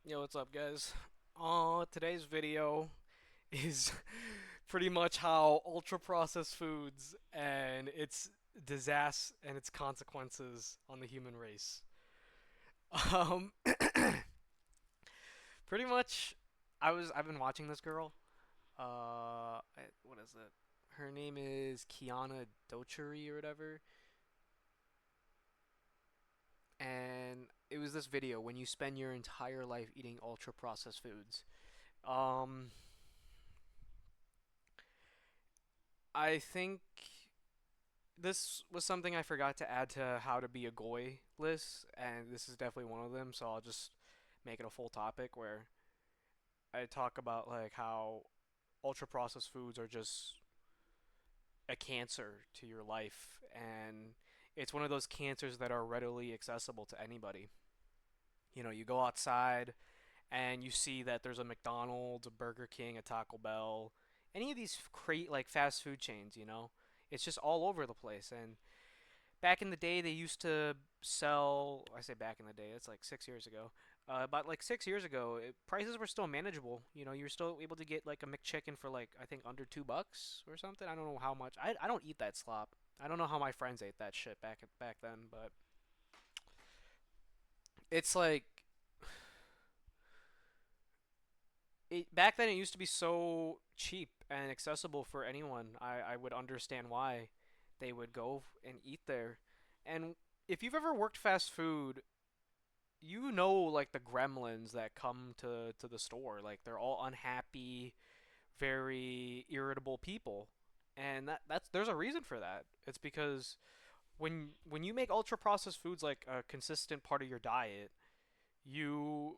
Yo, what's up, guys? Today's video is pretty much how ultra processed foods and its disaster and its consequences on the human race. Um, Pretty much, I've been watching this girl. What is it? Her name is Kiana Dochery or whatever, and it was this video when you spend your entire life eating ultra processed foods. Um, I think this was something I forgot to add to how to be a goy list, and this is definitely one of them. So I'll just make it a full topic where I talk about like how ultra processed foods are just a cancer to your life, and it's one of those cancers that are readily accessible to anybody. You know, you go outside and you see that there's a McDonald's, a Burger King, a Taco Bell, any of these like fast food chains. It's just all over the place. And back in the day, they used to sell. I say back in the day, it's like 6 years ago. About like 6 years ago, prices were still manageable. You were still able to get like a McChicken for like I think under $2 or something. I don't know how much. I don't eat that slop. I don't know how my friends ate that shit back then, but it's like back then it used to be so cheap and accessible for anyone. I would understand why they would go and eat there. And if you've ever worked fast food, you know like the gremlins that come to the store. Like they're all unhappy, very irritable people. And that's there's a reason for that. It's because when you make ultra processed foods like a consistent part of your diet, you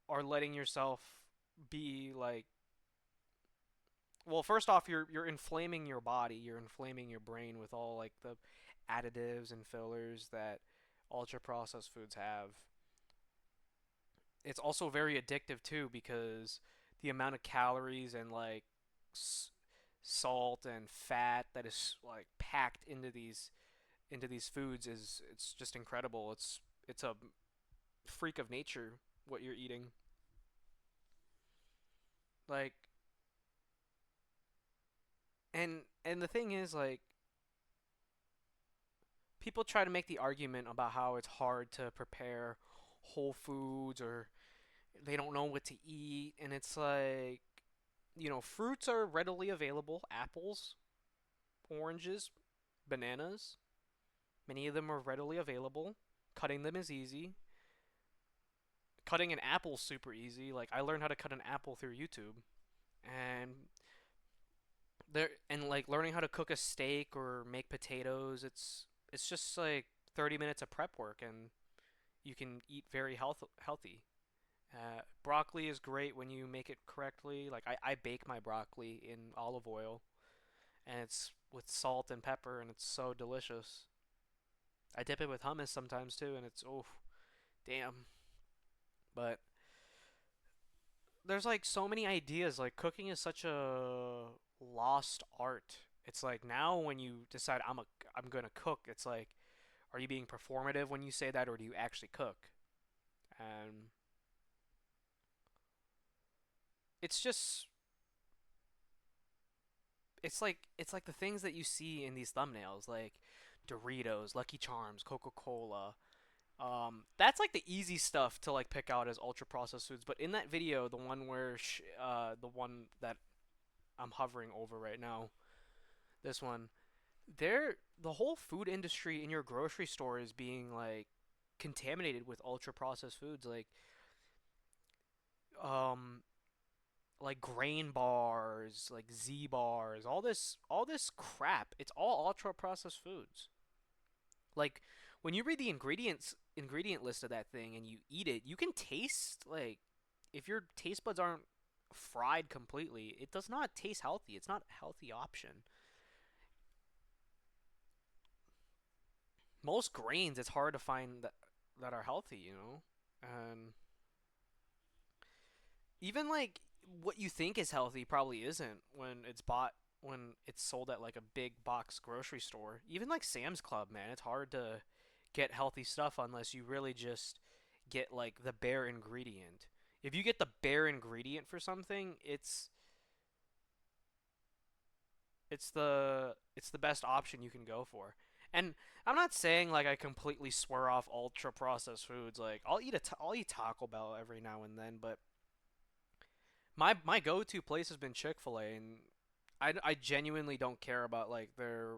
are letting yourself be like, well, first off, you're inflaming your body, you're inflaming your brain with all like the additives and fillers that ultra processed foods have. It's also very addictive too because the amount of calories and like s- salt and fat that is like packed into these foods is it's just incredible. It's a freak of nature what you're eating. Like and the thing is like people try to make the argument about how it's hard to prepare whole foods or they don't know what to eat and it's like fruits are readily available, apples, oranges, bananas. Many of them are readily available. Cutting them is easy. Cutting an apple is super easy. Like I learned how to cut an apple through YouTube, and like learning how to cook a steak or make potatoes. It's just like 30 minutes of prep work, and you can eat very healthy. Broccoli is great when you make it correctly. Like I bake my broccoli in olive oil, and it's with salt and pepper, and it's so delicious. I dip it with hummus sometimes too, and it's oh damn. But there's like so many ideas. Like cooking is such a lost art. It's like now when you decide I'm gonna cook, it's like, are you being performative when you say that, or do you actually cook? And it's just it's like the things that you see in these thumbnails, like Doritos, Lucky Charms, Coca Cola. That's like the easy stuff to like pick out as ultra processed foods. But in that video, the one that I'm hovering over right now, this one, the whole food industry in your grocery store is being like contaminated with ultra processed foods, um, like grain bars, like Z bars, all this crap. It's all ultra processed foods. Like when you read the ingredient list of that thing and you eat it, you can taste like if your taste buds aren't fried completely, it does not taste healthy. It's not a healthy option. Most grains it's hard to find that are healthy. And even like what you think is healthy probably isn't when it's sold at like a big box grocery store. Even like Sam's Club, man, it's hard to get healthy stuff unless you really just get like the bare ingredient. If you get the bare ingredient for something, it's the best option you can go for. And I'm not saying like I completely swear off ultra processed foods. Like I'll eat Taco Bell every now and then, but my go-to place has been Chick-fil-A, and I genuinely don't care about like their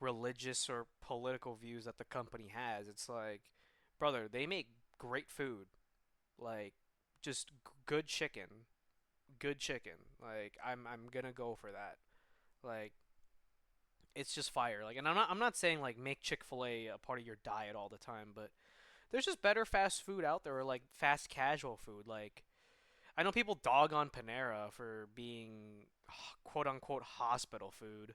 religious or political views that the company has. It's like, brother, they make great food. Like just good chicken, good chicken. Like I'm gonna go for that. Like it's just fire. Like, and I'm not saying like make Chick-fil-A a part of your diet all the time, but there's just better fast food out there, or like fast casual food. Like I know people dog on Panera for being quote unquote hospital food,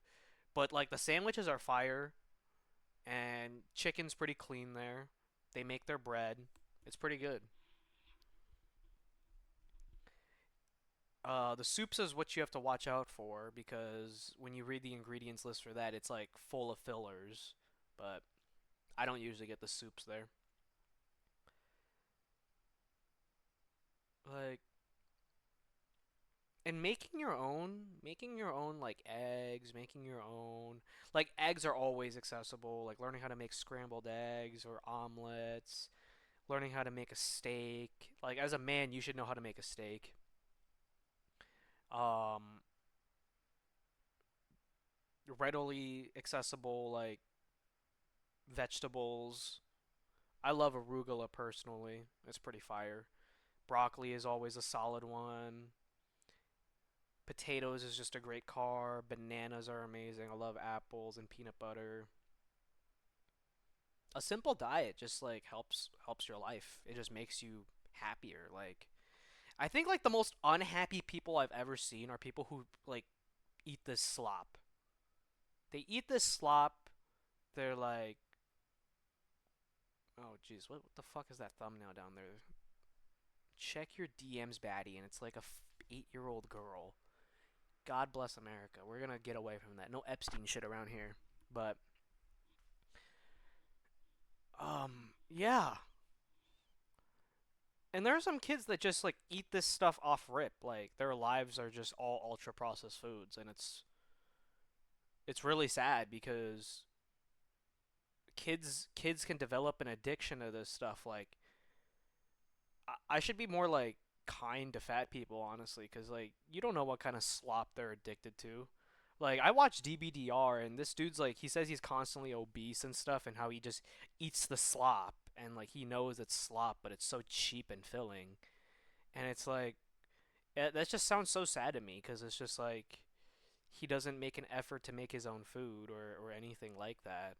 but like the sandwiches are fire, and chicken's pretty clean there. They make their bread. It's pretty good. The soups is what you have to watch out for because when you read the ingredients list for that, it's like full of fillers. But I don't usually get the soups there. Like, and making your own like eggs, making your own like eggs are always accessible. Like learning how to make scrambled eggs or omelets, learning how to make a steak. Like as a man, you should know how to make a steak. Um, Readily accessible like vegetables. I love arugula personally. It's pretty fire. Broccoli is always a solid one. Potatoes is just a great carb. Bananas are amazing. I love apples and peanut butter. A simple diet just like helps your life. It just makes you happier. Like I think like the most unhappy people I've ever seen are people who like eat this slop. They eat this slop. They're like, oh jeez, what the fuck is that thumbnail down there? Check your DMs, baddie, and it's like a 8-year-old girl. God bless America. We're gonna get away from that. No Epstein shit around here. But yeah. And there are some kids that just like eat this stuff off rip. Like their lives are just all ultra processed foods, and it's really sad because kids can develop an addiction to this stuff. Like I should be more like kind to fat people, honestly, because like you don't know what kind of slop they're addicted to. Like I watch DBDR, and this dude's like he says he's constantly obese and stuff, and how he just eats the slop, and like he knows it's slop, but it's so cheap and filling, and it's like that just sounds so sad to me because it's just like he doesn't make an effort to make his own food or anything like that.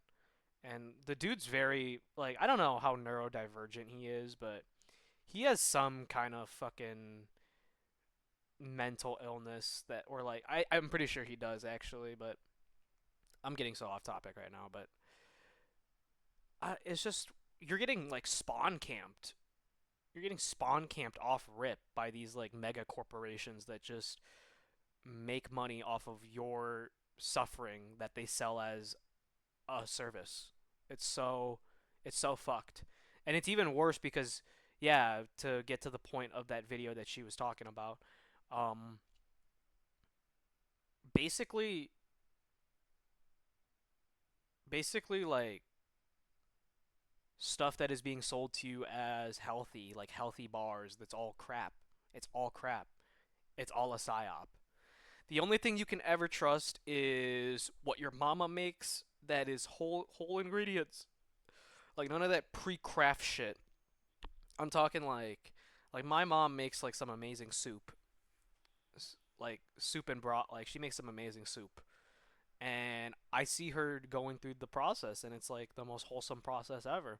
And the dude's very like I don't know how neurodivergent he is, but he has some kind of fucking mental illness that or like I'm pretty sure he does actually, but I'm getting so off topic right now, but it's just you're getting like spawn camped. You're getting spawn camped off rip by these like mega corporations that just make money off of your suffering that they sell as a service. It's so it's so fucked. And it's even worse because yeah, to get to the point of that video that she was talking about, um basically basically like stuff that is being sold to you as healthy, like healthy bars, that's all crap. It's all crap. It's all a psyop. The only thing you can ever trust is what your mama makes that is whole ingredients. Like none of that pre-craft shit. I'm talking like my mom makes like some amazing soup. Like soup and broth, like she makes some amazing soup. And I see her going through the process and it's like the most wholesome process ever.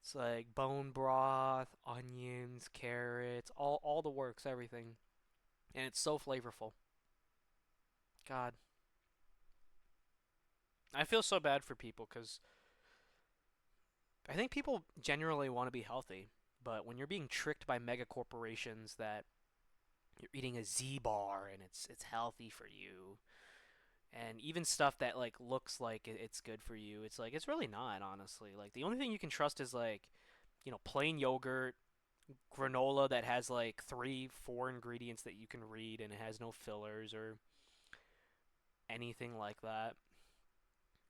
It's like bone broth, onions, carrots, all the works, everything. And it's so flavorful. God, I feel so bad for people cuz I think people generally want to be healthy, but when you're being tricked by mega corporations that you're eating a Z bar and it's healthy for you, and even stuff that like looks like it's good for you, it's like it's really not, honestly. Like the only thing you can trust is like plain yogurt, granola that has like 3, 4 ingredients that you can read and it has no fillers or anything like that.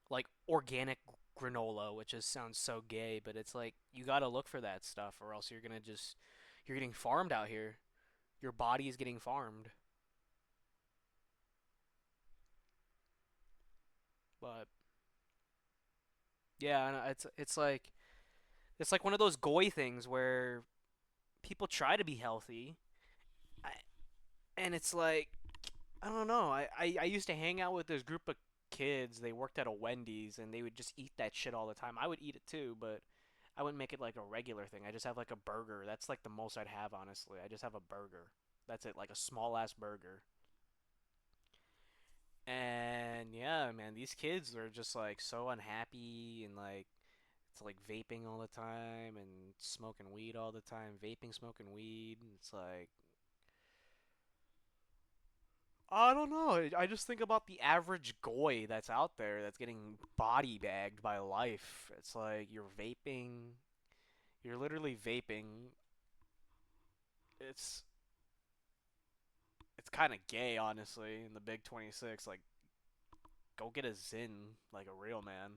Like organic granola, which just sounds so gay, but it's like you gotta look for that stuff or else you're getting farmed out here. Your body is getting farmed. But yeah, it's like one of those goy things where people try to be healthy, I, and it's like I don't know. I used to hang out with this group of kids. They worked at a Wendy's and they would just eat that shit all the time. I would eat it too, but I wouldn't make it like a regular thing. I just have like a burger. That's like the most I'd have, honestly. I just have a burger. That's it, like a small ass burger. And yeah, man, these kids are just like so unhappy and like it's like vaping all the time and smoking weed all the time. Vaping, smoking weed. It's like I don't know. I just think about the average goy that's out there that's getting body bagged by life. It's like you're vaping, you're literally vaping. It's it's kind of gay, honestly, in the Big 26. Like, go get a Zin like a real man.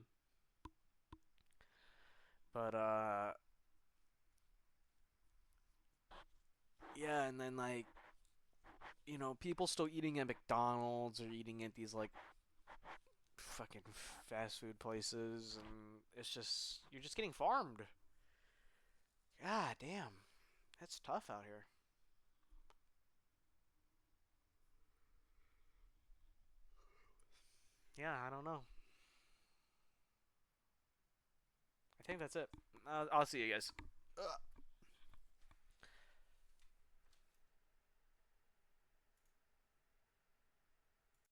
But yeah, and then like people still eating at McDonald's or eating at these like fucking fast food places, and it's just you're just getting farmed. God damn, that's tough out here. Yeah, I don't know. I think that's it. I'll see you guys.